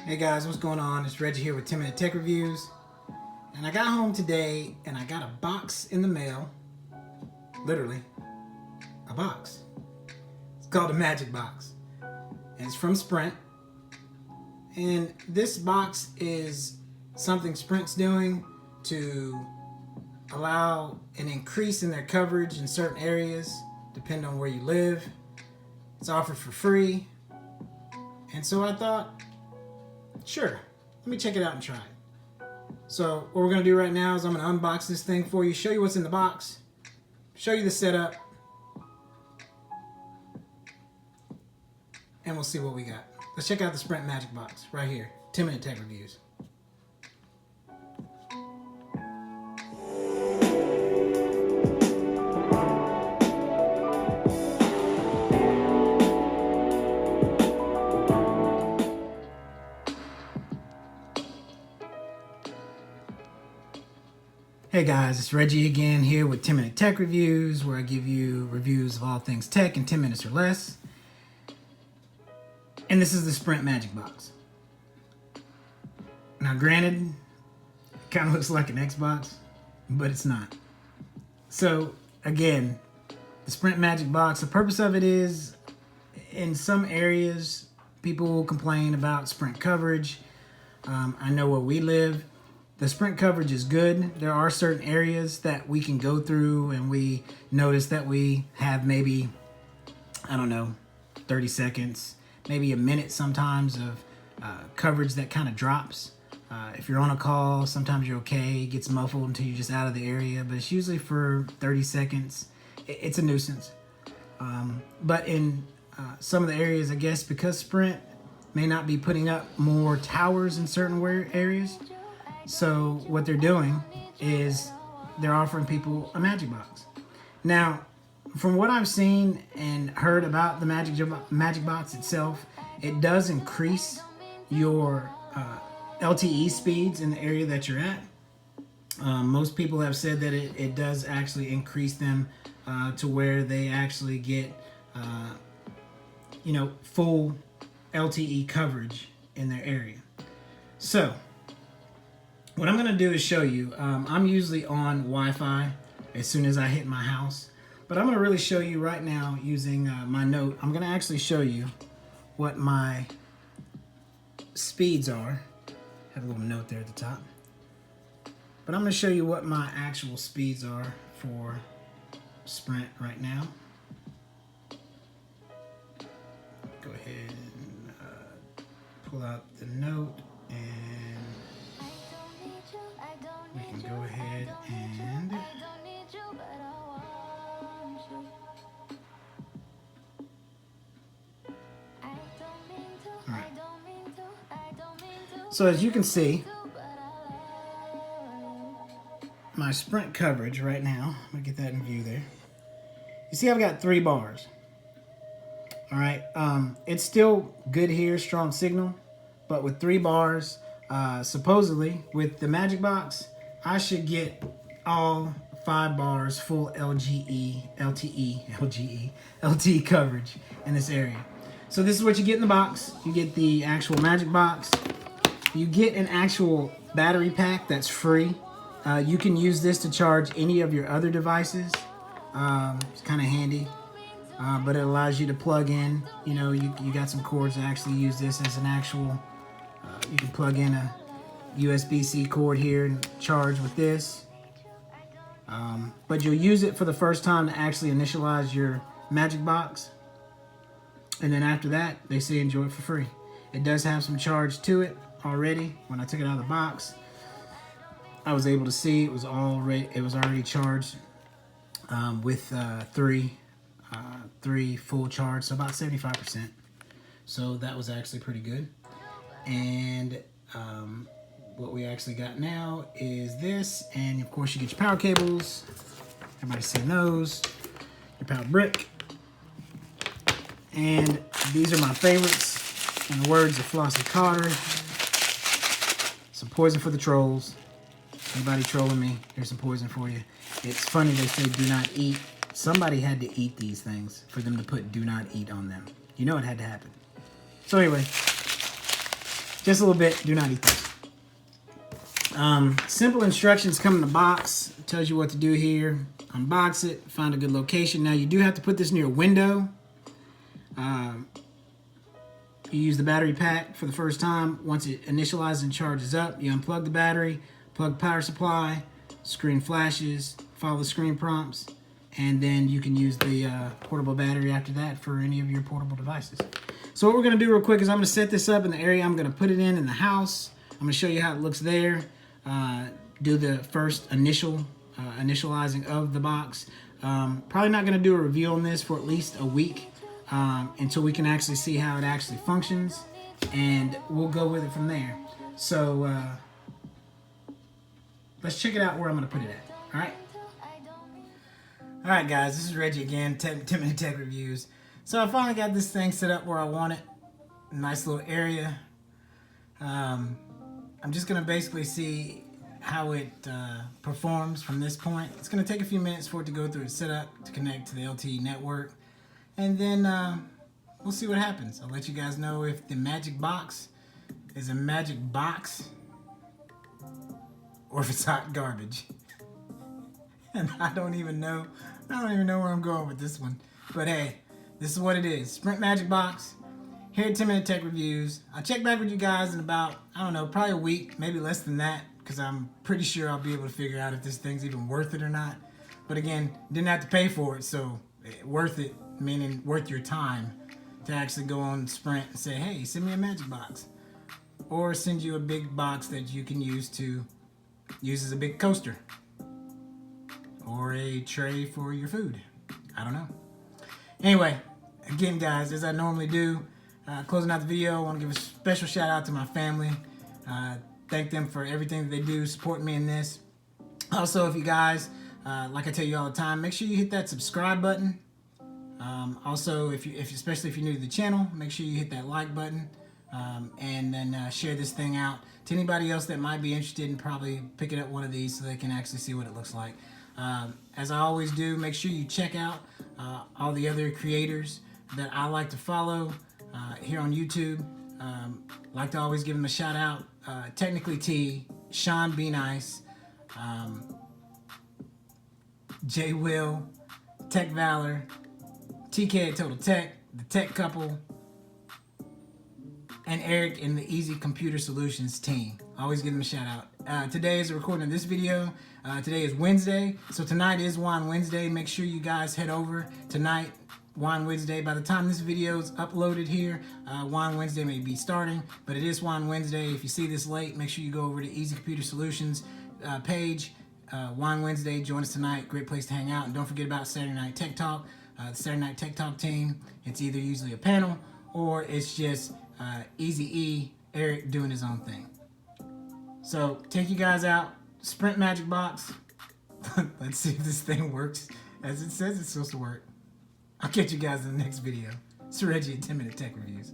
Hey guys, what's going on? It's Reggie here with 10-Minute Tech Reviews. And I got home today and I got a box in the mail. Literally, a box. It's called a Magic Box. And it's from Sprint. And this box is something Sprint's doing to allow an increase in their coverage in certain areas, depending on where you live. It's offered for free. And so I thought, sure, let me check it out and try it. So what we're going to do right now is I'm going to unbox this thing for you, show you what's in the box, show you the setup, and we'll see what we got. Let's check out the Sprint Magic Box right here. 10-Minute Tech Reviews. Hey guys, it's Reggie again here with 10-Minute Tech Reviews, where I give you reviews of all things tech in 10 minutes or less. And this is the Sprint Magic Box. Now granted, it kind of looks like an Xbox, but it's not. So again, the Sprint Magic Box, the purpose of it is, in some areas, people will complain about Sprint coverage. I know where we live, the Sprint coverage is good. There are certain areas that we can go through and we notice that we have maybe, 30 seconds, maybe a minute sometimes of coverage that kind of drops. If you're on a call, sometimes you're okay. It gets muffled until you're just out of the area, but it's usually for 30 seconds. It's a nuisance. But in some of the areas, I guess, because Sprint may not be putting up more towers in certain areas, so what they're doing is they're offering people a Magic Box. Now, from what I've seen and heard about the Magic Box itself, it does increase your LTE speeds in the area that you're at. Most people have said that it does actually increase them to where they actually get full LTE coverage in their area. So what I'm going to do is show you. I'm usually on Wi-Fi as soon as I hit my house, but I'm going to really show you right now using my Note. I'm going to actually show you what my speeds are. Have a little note there at the top. But I'm going to show you what my actual speeds are for Sprint right now. Go ahead and pull out the Note, and we can go ahead and alright. So as you can see, my Sprint coverage right now, I'm gonna get that in view there. You see I've got 3 bars. Alright, it's still good here, strong signal, but with 3 bars, supposedly with the Magic Box, I should get all 5 bars full LTE coverage in this area. So this is what you get in the box. You get the actual Magic Box. You get an actual battery pack that's free. You can use this to charge any of your other devices. It's kind of handy, but it allows you to plug in. You got some cords to actually use this as an actual. You can plug in a USB-C cord here and charge with this. But you'll use it for the first time to actually initialize your Magic Box. And then after that, they say enjoy it for free. It does have some charge to it already. When I took it out of the box, I was able to see it was already charged with 3 full charge, so about 75%. So that was actually pretty good. And what we actually got now is this, and of course you get your power cables. Everybody's seen those. Your power brick. And these are my favorites. In the words of Flossie Carter, some poison for the trolls. Anybody trolling me, here's some poison for you. It's funny they say do not eat. Somebody had to eat these things for them to put do not eat on them. You know it had to happen. So anyway, Just a little bit. Do not eat this. Simple instructions come in the box. It tells you what to do here. Unbox it. Find a good location. Now you do have to put this near a window. You use the battery pack for the first time. Once it initializes and charges up, you unplug the battery, plug power supply, screen flashes, follow the screen prompts, and then you can use the portable battery after that for any of your portable devices. So what we're going to do real quick is I'm going to set this up in the area I'm going to put it in the house. I'm going to show you how it looks there. Do the first initializing of the box. Probably not going to do a review on this for at least a week. Until we can actually see how it actually functions, and we'll go with it from there. So let's check it out where I'm going to put it at. All right, guys, this is Reggie again, 10-minute tech reviews. So I finally got this thing set up where I want it. Nice little area. I'm just going to basically see how it performs from this point. It's going to take a few minutes for it to go through its setup to connect to the LTE network. And then we'll see what happens. I'll let you guys know if the magic box is a magic box or if it's hot garbage. And I don't even know where I'm going with this one. But hey, this is what it is. Sprint Magic Box. Here at 10-Minute Tech Reviews. I'll check back with you guys in about, I don't know, probably a week, maybe less than that, because I'm pretty sure I'll be able to figure out if this thing's even worth it or not. But again, didn't have to pay for it, so worth it. Meaning worth your time to actually go on Sprint and say, hey, send me a magic box, or send you a big box that you can use as a big coaster or a tray for your food. I don't know. Anyway, again, guys, as I normally do, closing out the video, I want to give a special shout out to my family. Thank them for everything that they do, supporting me in this. Also, if you guys, like I tell you all the time, make sure you hit that subscribe button. Also, especially if you're new to the channel, make sure you hit that like button, and then share this thing out to anybody else that might be interested in probably picking up one of these so they can actually see what it looks like. As I always do, make sure you check out all the other creators that I like to follow here on YouTube. Like to always give them a shout out. TechnicallyTee, ShawnBNice, J.Williams, Tech Valor, TK at Total Tech, the Tech Couple, and Eric in the Easy Computer Solutions team. Always give them a shout out. Today is the recording of this video. Today is Wednesday, so tonight is Wine Wednesday. Make sure you guys head over tonight, Wine Wednesday. By the time this video is uploaded here, Wine Wednesday may be starting, but it is Wine Wednesday. If you see this late, make sure you go over to Easy Computer Solutions page. Wine Wednesday, join us tonight. Great place to hang out. And don't forget about Saturday Night Tech Talk. The Saturday Night Tech Talk team, it's either usually a panel or it's just Easy E, Eric doing his own thing. So take you guys out, Sprint Magic Box. Let's see if this thing works as it says it's supposed to work. I'll catch you guys in the next video. It's Reggie at 10-Minute Tech Reviews.